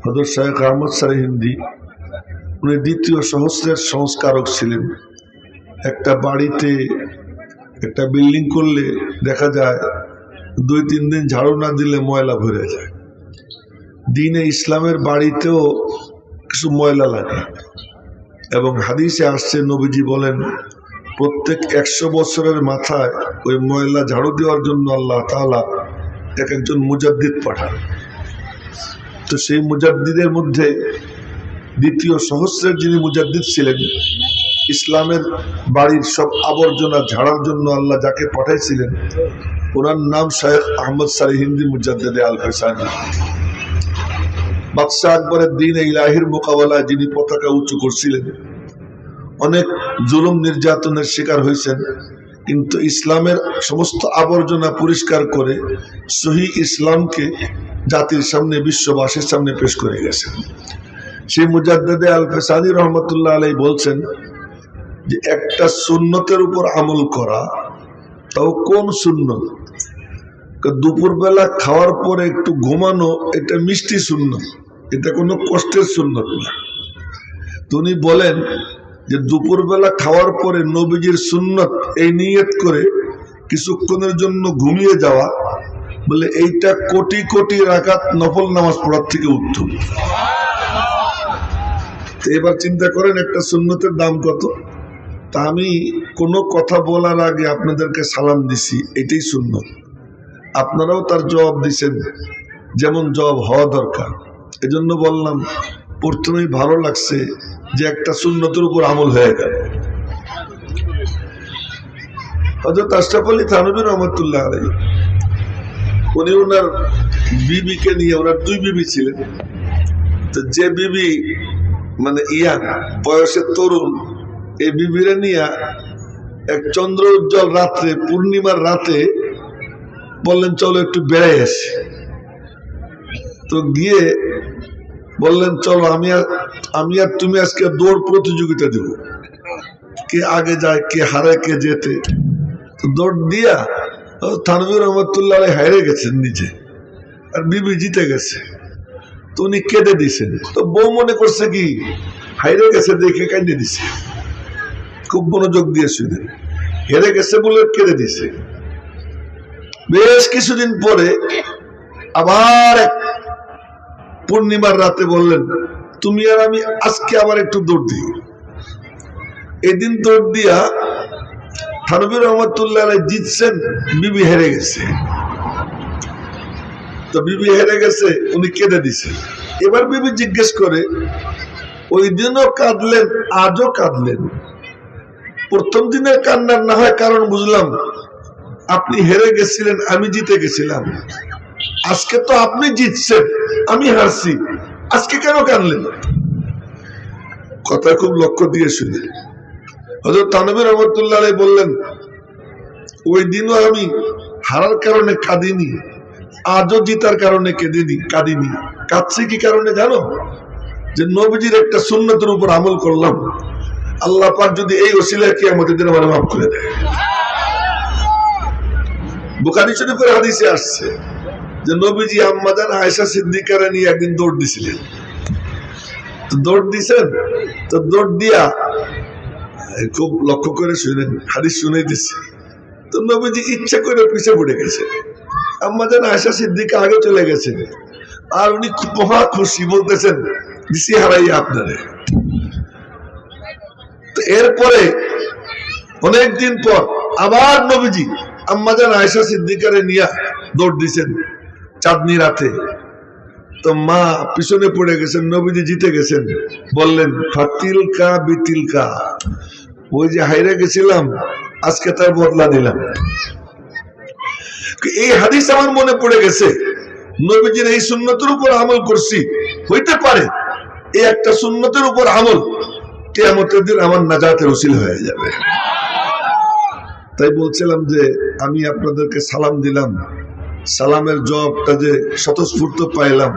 হযরত শায়খ আহমদ সারহিন্দি উনি দ্বিতীয় সহস্রের সংস্কারক ছিলেন। একটা বাড়িতে একটা বিল্ডিং করলে দেখা যায় 2-3 দিন ঝাড়ু না দিলে ময়লা ভরে যায়। দ্বীনে ইসলামের বাড়িতেও কিছু ময়লা লাগে এবং হাদিসে আসছে নবীজি বলেন প্রত্যেক 100 বছরের মাথায় ওই ময়লা ঝাড়ু দেওয়ার জন্য আল্লাহ তাআলা একজন মুজাদ্দিদ পাঠান। তো সেই মুজাদ্দিদের মধ্যে দ্বিতীয় সহস্রের যিনি মুজাদ্দিদ ছিলেন, ইসলামের বাড়ির সব আবর্জনা ঝাড়ার জন্য আল্লাহ যাকে পাঠাইছিলেন ওনার নাম শায়খ আহমদ সারহিন্দি মুজাদ্দিদে আল ফেসানি। বাদশাহ আকবরের দ্বীনে ইলাহির মোকাবেলায় যিনি পতাকা উঁচু করছিলেন, অনেক জুলুম নির্যাতনের শিকার হয়েছেন, কিন্তু ইসলামের সমস্ত আবর্জনা পরিষ্কার করে সহি ইসলামকে জাতির সামনে বিশ্ববাসীর সামনে পেশ করে গেছেন। সেই মুজাদ্দিদে আল ফেসানি রহমতুল্লাহ আলাইহি বলছেন যে একটা সুন্নতের উপর আমল করা, তাও কোন সুন্নত? দুপুরবেলা খাওয়ার পরে একটু ঘুমানো, এটা মিষ্টি সুন্নত, এটা কোনো কষ্টের সুন্নত না। তো উনি বলেন যে দুপুরবেলা খাওয়ার পরে নবীজির সুন্নত এই নিয়ত করে কিছুক্ষণের জন্য ঘুমিয়ে যাওয়া, বলে এইটা কোটি কোটি রাকাত নফল নামাজ পড়ার থেকে উত্তম। তো এবার চিন্তা করেন একটা সুন্নতের দাম কত। তা আমি কোনো কথা বলার আগে আপনাদেরকে সালাম দিছি, এটাই সুন্নত। আপনারাও তার জবাব দিছেন যেমন জবাব হওয়া দরকার। এজন্য বললাম প্রথমেই ভালো লাগছে যে একটা সুন্নতের উপর আমল হয়ে গেল। হযরত আশরাফ আলী থানভী রহমতুল্লাহ আলাইহি উনি ওনার বিবিকে নিয়ে, ওনার 2 বিবি ছিলেন, তো যে বিবি মানে ইয়াং বয়সে তরুণ, এই বিবিরে নিয়ে এক চন্দ্র উজ্জ্বল রাত্রে, পূর্ণিমার রাতে বললেন চলো একটু বেড়াই আসি। তো গিয়ে বললেন চলো আমি আর তুমি আজকে দৌড় প্রতিযোগিতা দেব, কে আগে যায়, কে হারায়, কে যেতে। তো দৌড় দিয়া থানভী রহমতুল্লাহ হারে গেছেন নিজে, আর বিবি জিতে গেছে। তো উনি কেঁদে দিছেন। তো বউ মনে করছে কি হাইরে গেছে দেখে কাঁদে দিছে, খুব মনোযোগ দিয়ে শুনে, হেরে গেছে বলে কেঁদে দিছে। বেশ কিছুদিন পরে আবার এক পূর্ণিমার রাতে বললেন তুমি আর আমি আজকে আবার একটু দৌড় দিই। এদিন দৌড় দিয়া থানভী রহমতুল্লাহ জিতছেন, বিবি হেরে গেছে। তো বিবি হেরে গেছে, উনি কেঁদে দিছে। এবার বিবি জিজ্ঞেস করে ওই দিনও কাঁদলেন, আজও কাঁদলেন, প্রথম দিনের কান্নার না হয় কারণ বুঝলাম, আপনি হেরে গেছিলেন, আমি জিতে গেছিলাম। আজকে তো আপনি জিতছেন, আমি হারছি, আজকে কেন কাঁদলেন? কথা খুব লক্ষ্য দিয়ে শুনে হযরত থানভী রহমতুল্লাহ আলাইহি বললেন ওই দিনও আমি হারার কারণে কাঁদিনি, আজও জিতার কারণে কাঁদিনি। কাঁদছি কি কারণে জানো? যে নবীজির একটা সুন্নতের উপর আমল করলাম, আল্লাহ পাক যদি এই ওসিলায় কিয়ামতের দিনে আমাকে মাফ করে দেয়। বুখারী শরীফের হাদিসে আসছে যে নবীজি আম্মা জান আয়েশা সিদ্দিকারে নিয়ে একদিন দৌড় দিছিলেন। তো দৌড় দিছেন, তো দৌড় দিয়া খুব লক্ষ্য করে শুনেন, হাদিস শুনেই দিচ্ছি। তো নবীজি ইচ্ছা করে পিছে পড়ে গেছে, আম্মা জান আয়েশা সিদ্দিকা আগে চলে গেছে, আর উনি মহা খুশি, বলতেছেন দিছি হারাই আপনারে। তো এরপরে অনেকদিন পর আবার নবীজি আম্মা জান আয়েশা সিদ্দিকারে নিয়ে দৌড় দিছেন চাঁদনি রাতে। তো মা পিছনে পড়ে গেছেন, নবীজি জিতে গেছেন। বললেন ফাতিলকা বিতিলকা, ওই যে হাইরে গেছিলাম আজকে তার বদলা নিলাম। এই হাদিস আমার মনে পড়ে গেছে, নবীজির এই সুন্নতের উপর আমল করছি, হইতে পারে এই একটা সুন্নতের উপর আমল কিয়ামতের দিন আমার নাজাতের ওসিলা হয়ে যাবে। তাই বলছিলাম যে আমি আপনাদেরকে সালাম দিলাম, সালামের জবাবটা যে স্বতঃস্ফূর্ত পাইলাম,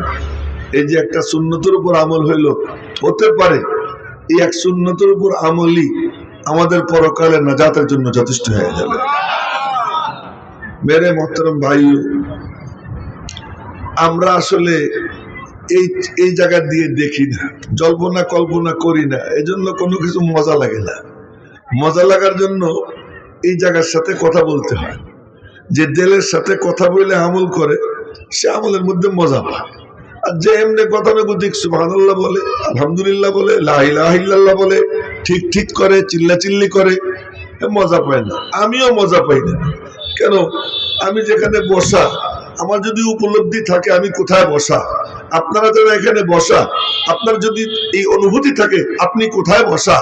এই যে একটা সুন্নতের উপর আমল হইল, হতে পারে এই এক সুন্নতের উপর আমলই আমাদের পরকালে নাজাতের জন্য যথেষ্ট হয়ে যাবে। মেরে মোহতরম ভাই, আমরা আসলে এই এই জায়গা দিয়ে দেখি না, জল্পনা কল্পনা করি না, এজন্য কোনো কিছু মজা লাগে না। মজা লাগার জন্য এই জায়গার সাথে কথা বলতে হয়। যে দিলের সাথে কথা বলে আমল করে সে আমলের মধ্যে মজা পায়। আর যে এমনি গতানুগতিক সুবহানাল্লাহ বলে, আলহামদুলিল্লাহ বলে, লা ইলাহা ইল্লাল্লাহ বলে, ঠিক ঠিক করে, চিল্লাচিল্লি করে, মজা পায় না। আমিও মজা পাই না। কেন? আমি যেখানে বসা, আমার যদি উপলব্ধি থাকে আমি কোথায় বসা, আপনারা যারা এখানে বসা, আপনার যদি এই অনুভূতি থাকে আপনি কোথায় বসা,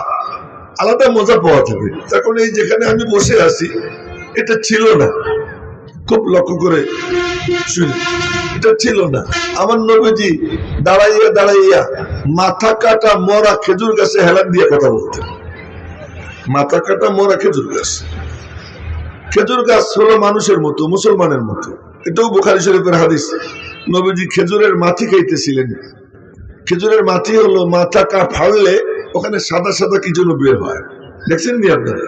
আলাদা মজা পাওয়া যাবে। তখন এই যেখানে আমি বসে আছি এটা ছিল না, খুব লক্ষ্য করে শুনি, এটা ছিল না। আমার নবীজি দাঁড়াইয়া দাঁড়াইয়া মাথা কাটা মরা খেজুর গাছে হেলান দিয়ে কথা বলতেন। মাথা কাটা মরা খেজুর গাছ, খেজুর গাছ হলো মানুষের মতো, মুসলমানের মতো। এটাও বুখারী শরীফের হাদিস। নবীজি খেজুরের মাথি খাইতেছিলেন। খেজুরের মাথি হলো মাথা ফাড়লে ওখানে সাদা সাদা কি জন্য বের হয়, দেখছেন নি আপনারা?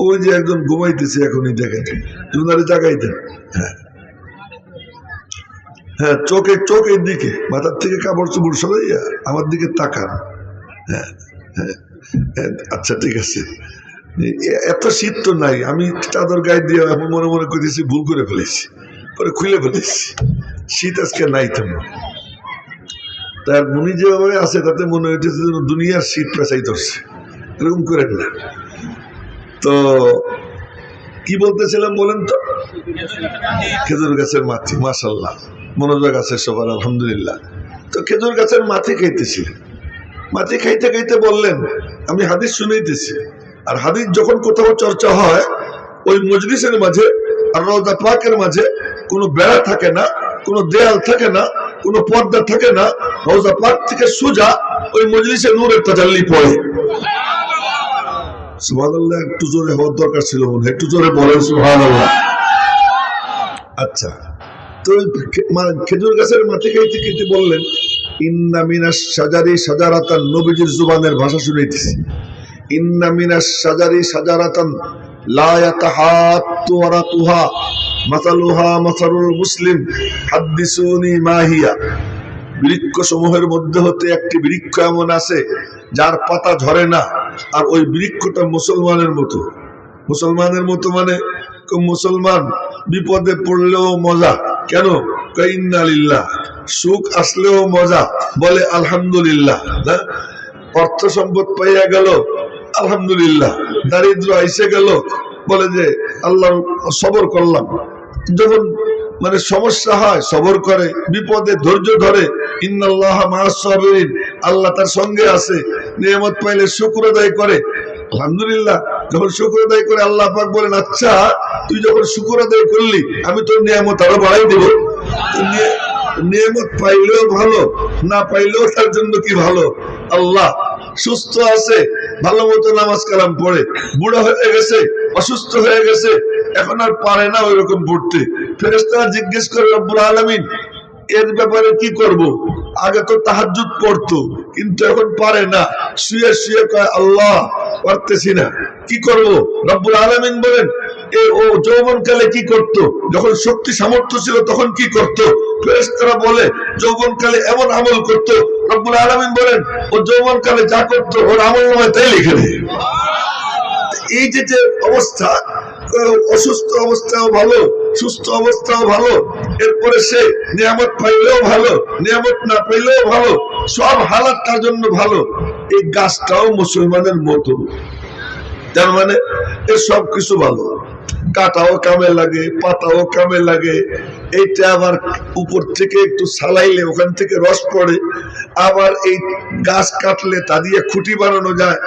ওই যে একজন ঘুমাইতেছে এখনই, দেখেন জুনারে জাগাই দেন। হ্যাঁ হ্যাঁ, চোখের দিকে, মাথার থেকে কাপড় চোপড় সরাইয়া আমার দিকে তাকান। হ্যাঁ হ্যাঁ, আচ্ছা ঠিক আছে। এত শীত তো নাই, আমি চাদর গায়ে দিয়ে মনে মনে করতেছি ভুল করে ফেলেছি, পরে খুলে ফেলেছি। শীত আজকে নাই তেমন। তার মনি যেভাবে আছে তাতে মনে হইতেছে যেন দুনিয়ার শীত পেঁচাই ধরছে, এরকম করেন না তো। কি বলতেছিলাম বলেন তো? খেজুর গাছের মাথি, মাশাআল্লাহ, মনোযোগ আছে সবার, আলহামদুলিল্লাহ। তো খেজুর গাছের মাথি খাইতেছিলেন। মাথি খাইতে খাইতে বললেন, আমি হাদিস শুনাইতেছি। আর হাদিস যখন কোথাও চর্চা হয়, ওই মজলিসের মাঝে আর রওজা পাকের মাঝে কোনো বেড়া থাকে না, কোনো দেয়াল থাকে না, কোনো পর্দা থাকে না। রওজা পাক থেকে সোজা ওই মজলিসে নূরের তাজাল্লি পড়ে। সুবহানাল্লাহ, একটু জোরে হওয়ার দরকার ছিল মনে হয়, একটু জোরে বলেন সুবহানাল্লাহ। আচ্ছা, তো খেজুর গাছের মাটি খাইতে খাইতে বললেন, ইন্না মিনাশ শাজারি শাজারাতান, নবীজির জুবানের ভাষা শুনাইতেছি। ইন্না মিনাশ শাজারি শাজারাতান লা ইয়াতাহাত্তু ওয়ারাকুহা মাসালুহা মাসালুল মুসলিম হাদ্দিসুনি মা হিয়া। বৃক্ষ সমূহের মধ্যে হতে একটি বৃক্ষ এমন আছে যার পাতা ঝরে না, আর ওই বৃক্ষটা মুসলমানের মতো। মুসলমানের মতো মানে মুসলমান বিপদে পড়লেও মজা। কেন? ইন্না লিল্লাহ। সুখ আসলেও মজা, বলে আলহামদুলিল্লাহ। অর্থ সম্পদ পাইয়া গেল, আলহামদুলিল্লাহ। দারিদ্র আইসে গেল, বলে যে আল্লাহ সবর করলাম। যখন মানে সমস্যা হয় সবর করে, বিপদে ধৈর্য ধরে, ইন্নাল্লাহা মাআস সাবিরিন, আল্লাহ তার সঙ্গে আছে। নিয়ামত পাইলে শুকর আদায় করে, আলহামদুলিল্লাহ। যখন শুকর আদায় করে আল্লাহ পাক বলেন, আচ্ছা তুই যখন শুকর আদায় করলি আমি তোর নিয়ামত আরো বাড়াই দেব। নিয়ামত পাইলেও ভালো, না পাইলেও তার জন্য কি ভালো। আল্লাহ সুস্থ আছে, ভালো মতো নামাজ কালাম পড়ে, বুড়া হয়ে গেছে, অসুস্থ হয়ে গেছে, এখন আর পারে না ওই রকম পড়তে। ফেরেশতারা জিজ্ঞেস করে, রব্বুল আলামিন এর ব্যাপারে কি করব? আগে তো তাহাজ্জুদ পড়তো, কিন্তু এখন পারে না, শুয়ে শুয়ে কয় আল্লাহ পারতেছি না, কি করব? রব্বুল আলামিন বলেন, ও যৌবনকালে কি করত? যখন শক্তি সামর্থ্য ছিল তখন কি করত? ফেরেশতারা বলে যৌবনকালে এমন আমল করত। রব্বুল আলামিন বলেন, ও যৌবনকালে যা করত ওর আমলনামায় তাই লিখে দেয়। এই যে যে অবস্থা, অসুস্থ অবস্থাও ভালো, সুস্থ অবস্থাও ভালো, এরপরে সে নিয়ামত পাইলেও ভালো, নিয়ামত না পাইলেও ভালো, সব হালাত তার জন্য ভালো। এই গাছটাও মুসলমানের মতো, তার মানে এর সব কিছু ভালো। কাটাও কামে লাগে, পাতাও কামে লাগে। এইটা আবার উপর থেকে একটু সালাইলে ওখান থেকে রস পড়ে। আবার এই গাছ কাটলে তা দিয়ে খুঁটি বানানো যায়,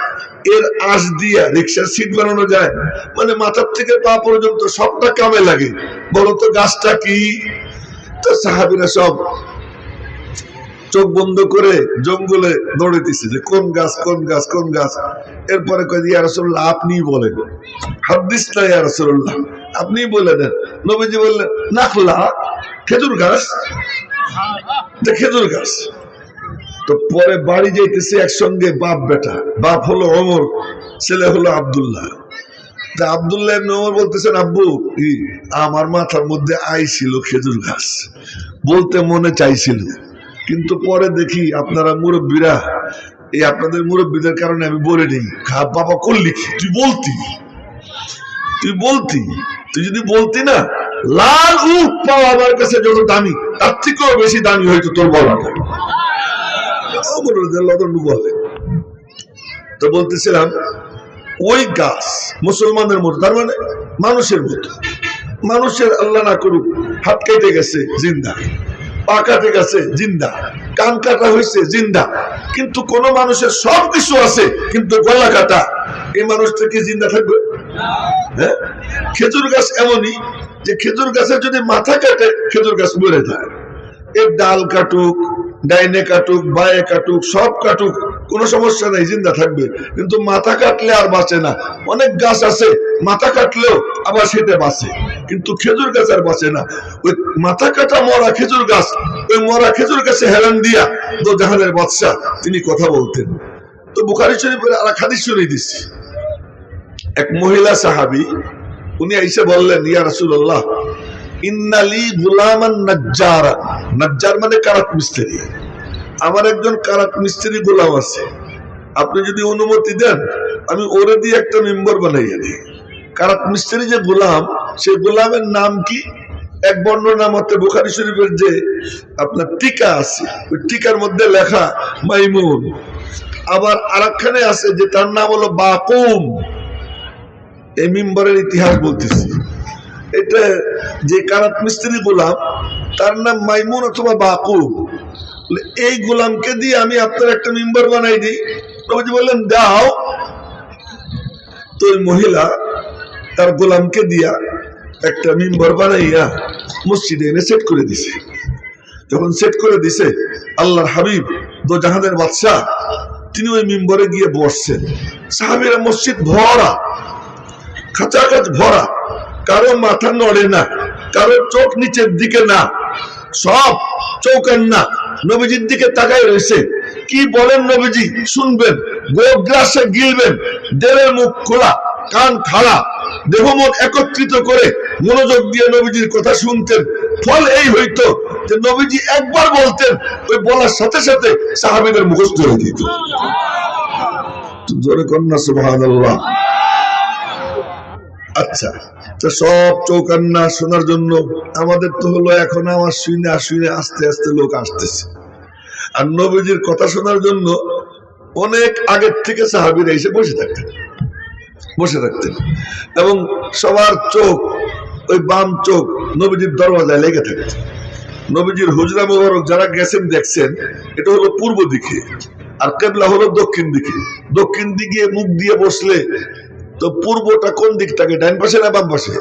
এর আঁশ দিয়া রিক্সার সিট বানানো যায়। মানে মাথার থেকে পা পর্যন্ত সবটা কামে লাগে। বলতো গাছটা কি? তো সাহাবীরা সব চোখ বন্ধ করে জঙ্গলে দৌড়াইতেছে যে কোন গাছ কোন গাছ কোন গাছ। এরপরে কয়, ইয়া রাসূলুল্লাহ আপনি বলেন, হাদিস না ইয়া রাসূলুল্লাহ, আপনি বলে দেন। নবীজি বললেন, নাখলা, খেজুর গাছ। খেজুর গাছ। তো পরে বাড়ি যাইতেছে একসঙ্গে বাপ বেটা। বাপ হলো ওমর, ছেলে হলো আব্দুল্লাহ। তা আব্দুল্লাহ ইবনে ওমর বলতেছেন, আব্বু আমার মাথার মধ্যে আইছিল খেজুর গাছ, বলতে মনে চাইছিল, কিন্তু পরে দেখি আপনারা মুরব্বীরা, এই আপনাদের মুরব্বীদের কারণে আমি বলে নিই, বাবা করলি কি, তুই বলতি তুই যদি বলতি না, লাল উট পাওয়া আমার কাছে যত দামি, তার থেকেও বেশি দামি হয়তো তোর বলাটা। বলে তো বলতেছিলাম, ওই গাছ মুসলমানের মতো, তার মানে মানুষের মতো, মানুষের আল্লাহ না করুক হাত কেটে গেছে জিন্দা, পা কাটে গেছে জিন্দা, কান কাটা হয়েছে জিন্দা, কিন্তু কোন মানুষের সব কিছু আছে কিন্তু গলা কাটা, এই মানুষটা কি জিন্দা থাকবে? হ্যাঁ, খেজুর গাছ এমনই যে খেজুর গাছের যদি মাথা কাটে খেজুর গাছ মরে যায়। এর ডাল কাটুক, ডাইনে কাটুক, বায়ে কাটুক, সব কাটুক, কোনো সমস্যা নাই, জিন্দা থাকবে। কিন্তু মাথা কাটলে আর বাঁচে না। অনেক গাছ আছে মাথা কাটলেও আবার সেটা বাঁচে, কিন্তু খেজুর গাছ আর বাঁচে না। ওই মাথা কাটা মরা খেজুর গাছ, ওই মরা খেজুর গাছে হেলান দিয়া তো জাহানের বাদশাহ তিনি কথা বলতেন। তো বুখারী শরীফের আর হাদিস শুনিয়ে দিচ্ছি। এক মহিলা সাহাবী, উনি এসে বললেন, ইয়া রাসূলুল্লাহ, ইন্নালি গুলামান নাজ্জারা, নাজ্জার মানে কারাত মিস্ত্রি, আমার একজন কারাত মিস্ত্রি গোলাম আছে, আপনি যদি অনুমতি দেন আমি ওরে দিয়ে একটা মেম্বার বানাইয়া দিই। কারাত মিস্ত্রি যে গোলাম, সেই গোলামের নাম কি? এক বর্ণনা মতে বুখারী শরীফের যে আপনার টিকা আছে, ওই টিকার মধ্যে লেখা মাইমুন। আবার আরেকখানে আছে যে তার নাম হলো বাকুম। এই মেম্বারের ইতিহাস বলতেছি। এটা যে কারাত মিস্ত্রি গোলাম, তার নাম মাইমুন অথবা বাকুম। এই গোলামকে দিয়ে আমি আপনার একটা মেম্বার বানাই দিই। নবীজি বললেন দাও। তো ওই মহিলা তার গোলামকে দিয়া একটা মেম্বার বানাইয়া মসজিদে এনে সেট করে দিছে। যখন সেট করে দিছে, আল্লাহর হাবিব দো জাহানের বাদশাহ তিনি ওই মেম্বারে গিয়ে বসছেন। সাহাবীরা মসজিদ ভরা, খাঁচাখাচ ভরা, কারো মাথা নড়ে না, কারো চোখ নিচের দিকে না, সব চৌকান্না নবীজির দিকে তাকায় রয়েছে। কি বলেন নবীজি শুনবেন, গোগ্রাসে গিলবেন, দেহের মুখ খোলা, কান খাড়া, দেহ মন একত্রিত করে মনোযোগ দিয়ে নবীজির কথা শুনতেন। ফল এই হইতো যে নবীজি একবার বলতেন, ওই বলার সাথে সাথে সাহাবীদের মুখস্থ হয়ে যেত। জোরে কন্যা সুবহানাল্লাহ। আচ্ছা, তো সব চৌকান্না শোনার জন্য আমাদের তো হলো এখন আমার শুনে আস্তে আস্তে লোক আসতেছে। আর নবীজির কথা শোনার জন্য অনেক আগের থেকে সাহাবীরা এসে বসে থাকতেন এবং সবার চোখ, ওই বাম চোখ নবীজির দরওয়াজায় লেগে থাকত। নবীজির হুজরা মোবারক যারা গেছেন দেখছেন, এটা হলো পূর্ব দিকে, আর কিবলা হলো দক্ষিণ দিকে। দক্ষিণ দিকে মুখ দিয়ে বসলে তো পূর্বটা কোন দিক থাকে, ডান পাশে না বাম পাশে?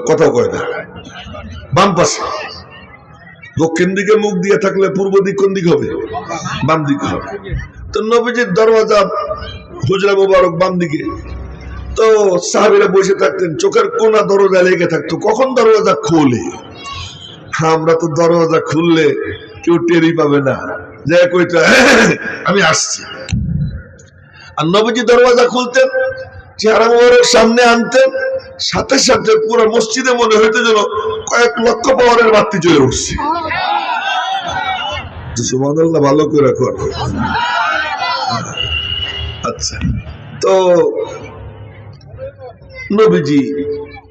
কথা কয় না, বাম পাশে। দক্ষিণ দিকে মুখ দিয়ে থাকলে পূর্ব দিক কোন দিক হবে? বাম দিক হবে। তো নবীজির দরওয়াজা হুজরা মোবারক বাম দিকে। তো সাহাবীরা বসে থাকতেন, চোখের কোনা দরজা লেগে থাকতো, কখন দরওয়াজা খোলে। আমরা তো দরওয়াজা খুললে কেউ টেরই পাবে না, যে কইটা আমি আসছি। আর নবীজি দরওয়াজা খুলতেন, চেহারা মোবারক সামনে আনতেন, সাথে সাথে পুরো মসজিদে মনে হইতো যেন কয়েক লক্ষ পাওয়ারের বাতি জ্বলে উঠছে। সুবহানাল্লাহ, ভালো করে রাখো। আচ্ছা, তো নবীজি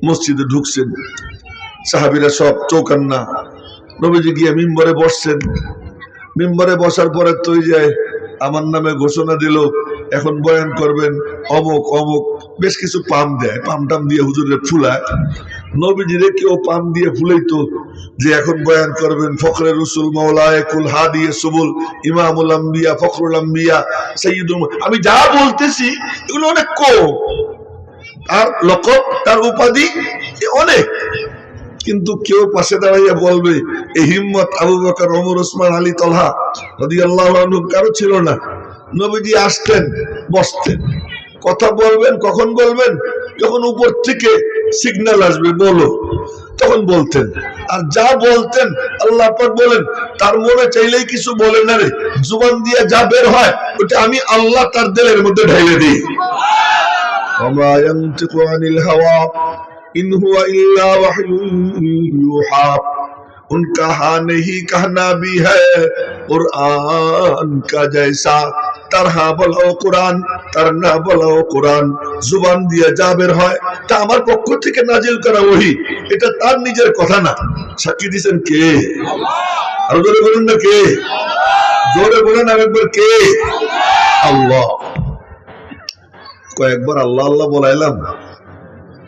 মসজিদে ঢুকছেন, সাহাবীরা সব চৌকান্না। নবীজি গিয়ে মিম্বরে বসছেন। মিম্বরে বসার পরে তো আমার নামে ঘোষণা দিল, এখন বয়ান করবেন অমুক অমুক, বেশ কিছু পাম দেয়, পাম টাম দিয়ে হুজুরে ফুলায়। নবীজিরে কেউ পাম দিয়ে ফুলাইতো যে এখন বয়ান করবেন ফখরে রসুল মাওলায়ে কুল হাদি সুবুল ইমামুল আম্বিয়া ফখরুল আম্বিয়া সাইয়্যিদুল। আমি যা বলতেছি এগুলো অনেক কম, তার লকব, তার উপাধি অনেক, কিন্তু কেউ পাশে দাঁড়াইয়া বলবে এই হিম্মত আবু বকর, ওমর, ওসমান, আলী, তলহা রাদিয়াল্লাহু আনহু কারো ছিল না। নবীজি আসতেন, বসতেন, কথা বলবেন, কখন বলবেন? যখন উপর থেকে সিগন্যাল আসবে বলো, তখন বলতেন। আর যা বলতেন আল্লাহ পাক বলেন, তার মনে চাইলেই কিছু বলে না রে, জুবান দিয়ে যা বের হয় ওটা আমি আল্লাহ তার দিলের মধ্যে ঢেলে দিই। ওমা ইয়ানতিকু আনিল হাওয়া ইন হুয়া ইল্লা ওয়াহয়ুন ইউহা। उनका हाँ नहीं कहना भी है कुरान का जैसा तरहा বলো কুরআন তারনা বলো কুরআন জবান দিয়ে জাবের হয় তা আমার পক্ষ থেকে নাজিল করা ওহী এটা তার নিজের কথা না সাক্ষী দিবেন কে আল্লাহ আর জোরে বলুন না কে জোরে বলেন আরেকবার কে আল্লাহ কয়েকবার আল্লাহ আল্লাহ বলাইলাম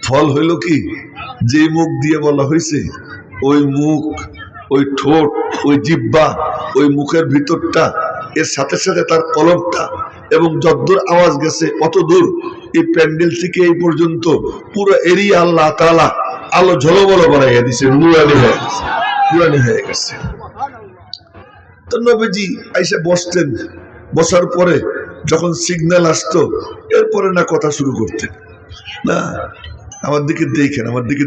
ফল হইল কি যে মুখ দিয়ে বলা হয়েছে ওই মুখ ওই ঠোঁট ওই জিহ্বা ওই মুখের ভিতরটা এর সাথে সাথে তার কলমটা এবং যতদূর আওয়াজ গেছে অত দূর এই প্যান্ডেল থেকে এই পর্যন্ত পুরো এরিয়া আল্লাহ তাআলা আলো ঝলমলো বানাইয়া দিয়েছে নুরানি হয়ে গেছে তো নবীজি আইসা বসতেন বসার পরে যখন সিগন্যাল আসতো এরপরে না কথা শুরু করতেন না আমার দিকে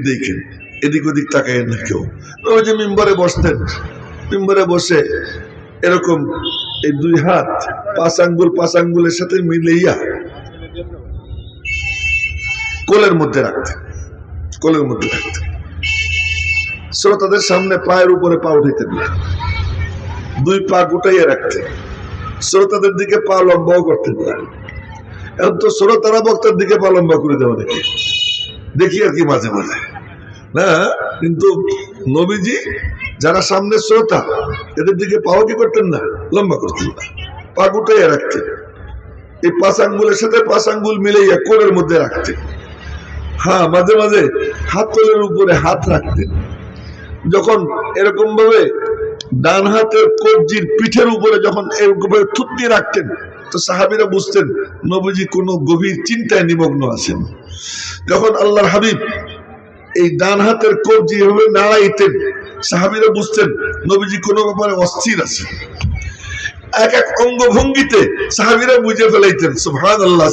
দেখেন এদিক ওদিক তাকাইয়েন না কেউ নবীজি মিম্বরে বসতেন মিম্বরে বসে এরকম এই দুই হাত পাঁচ আঙ্গুলের সাথে মিলাইয়া কোলের মধ্যে রাখতেন শ্রোতাদের সামনে পায়ের উপরে পা উঠাইতেন না দুই পা গুটাইয়া রাখতেন শ্রোতাদের দিকে পা লম্বাও করতেন না এখন তো শ্রোতারা বক্তার দিকে পা লম্বা করে দেওয়া দেখি আর কি মাঝে মাঝে না কিন্তু নবীজি যারা সামনে শ্রোতা এদের দিকে পাও কি করতেন না লম্বা করতেন না পা গুটাইয়া রাখতেন এই পাঁচ আঙ্গুলের সাথে পাঁচ আঙ্গুল মিলাইয়া কোলের মধ্যে রাখতেন হ্যাঁ মাঝে মাঝে হাত কোলের উপরে হাত রাখতেন যখন এরকম ভাবে ডান হাতের কবজির পিঠের উপরে যখন এরকম ভাবে থুতনি রাখতেন তো সাহাবীরা বুঝতেন নবীজি কোনো গভীর চিন্তায় নিমগ্ন আছেন যখন আল্লাহর হাবিব এই ডান হাতের কবজি এভাবে নাড়াইতেন সাহাবীরা বুঝতেন নবীজি কোনো ব্যাপারে অস্থির আছেন এক এক অঙ্গভঙ্গিতে সাহাবীরা বুঝে ফেলাইতেন সুবহানাল্লাহ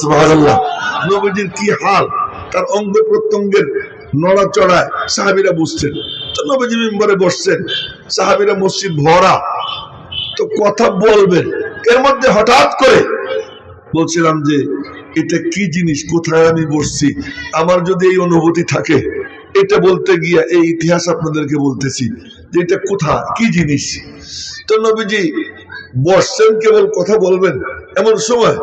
নবীজির কি হাল তার অঙ্গ প্রত্যঙ্গের নড়াচড়ায় সাহাবীরা বুঝতেন তো নবীজি মিম্বরে বসছেন সাহাবীরা মসজিদ ভরা তো কথা বলবেন এর মধ্যে হঠাৎ করে বলছিলাম যে এটা কি জিনিস কোথায় আমি বসছি আমার যদি এই অনুভূতি থাকে এটা বলতে গিয়া এই ইতিহাস আপনাদেরকে বলতেছি যে এটা কোথায় কি জিনিস তো নবীজি বসছেন কেবল কথা বলবেন এমন সময়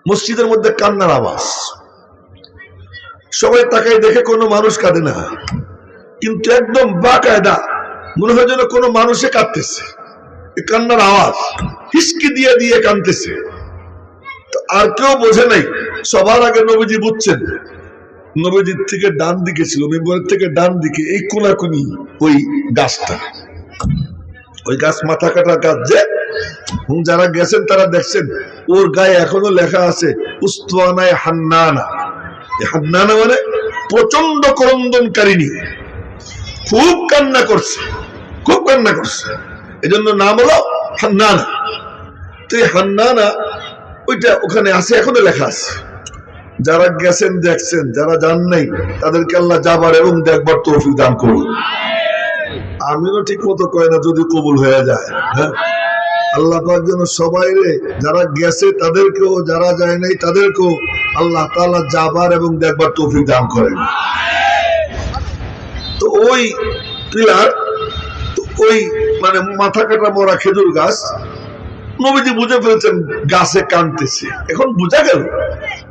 মসজিদের মধ্যে কান্নার আওয়াজ সবাই তাকাই দেখে কোনো মানুষ কাঁদে না কিন্তু একদম বাকায়দা মনে হয় যেন কোনো মানুষে কাঁদতেছে কান্নার আওয়াজ হিসকি দিয়ে দিয়ে কাঁদতেছে আর কেউ বোঝে নাই সবার আগে নবীজি বুঝছেন নবীজির থেকে ডান দিকে ছিল মিম্বরের থেকে ডান দিকে এই কোনাকুনি ওই গাছটা ওই গাছ মাথা কাটা গাছ যে যারা গেছেন তারা দেখছেন ওর গায়ে এখনো লেখা আছে উস্তানায় হান্নানা হান্নানা মানে প্রচন্ড ক্রন্দনকারিণী খুব কান্না করছে এজন্য নাম হলো হান্নানা তো এই হান্নানা ওইটা ওখানে আছে এখনো লেখা আছে যারা গেছেন দেখছেন যারা যান নাই তাদেরকে আল্লাহ যাবার এবং দেখবার তৌফিক দান করুন আমিও ঠিক মতো কয় না যদি কবুল হয়ে যায় হ্যাঁ আল্লাহ পাক যেন সবাই যারা গেছে তাদেরকেও যারা যায় নাই তাদেরকেও আল্লাহ তাআলা যাবার এবং দেখবার তৌফিক দান করেন তো ওই পিলার তো ওই মানে মাথা কাটা মরা খেজুর গাছ নবীজি বুঝে ফেলছেন গাছে কাঁদতেছে এখন বুঝা গেল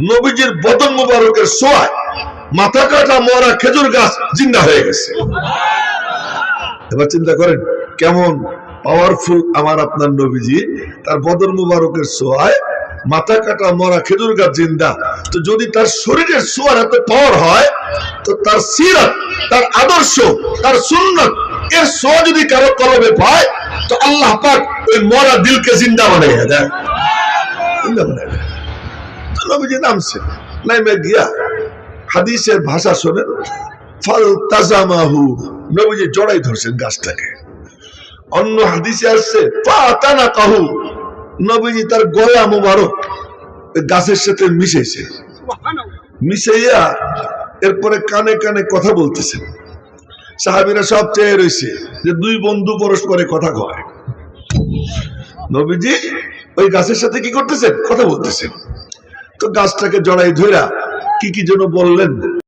নবীজির বদন মুবারকের ছোঁয়ায় মাথা কাটা মরা খেজুর গাছ জিন্দা হয়ে গেছে এবার চিন্তা করেন কেমন পাওয়ারফুল আমার আপনার নবীজি তার বদন মুবারকের ছোঁয়ায় মাথা কাটা মরা খেজুর গাছ জিন্দা তো যদি তার শরীরের ছোঁয়ার এত পাওয়ার হয় তো তার সিরাত তার আদর্শ তার সুন্নাত এর ছোঁয়া যদি কারো কলবে পায় তো আল্লাহ পাক ওই মরা দিলকে জিন্দা বানাইয়া দেয় নবীজি নামছে নামে গিয়া হাদিসের ভাষা শোনেন ফালতাজামাহু নবীজি জড়াই ধরছেন গাছটাকে অন্য হাদিসে আসছে ফাতানাকাহু নবীজি তার গলা মুবারক গাছের সাথে মিশাইয়া এরপরে কানে কানে কথা বলতেছেন সাহাবীরা সব চেয়ে রয়েছে যে দুই বন্ধু পরস্পরে কথা কয় নবীজি ওই গাছের সাথে কি করতেছেন কথা বলতেছেন তো গাছটাকে জড়াই ধইরা কি যেন বললেন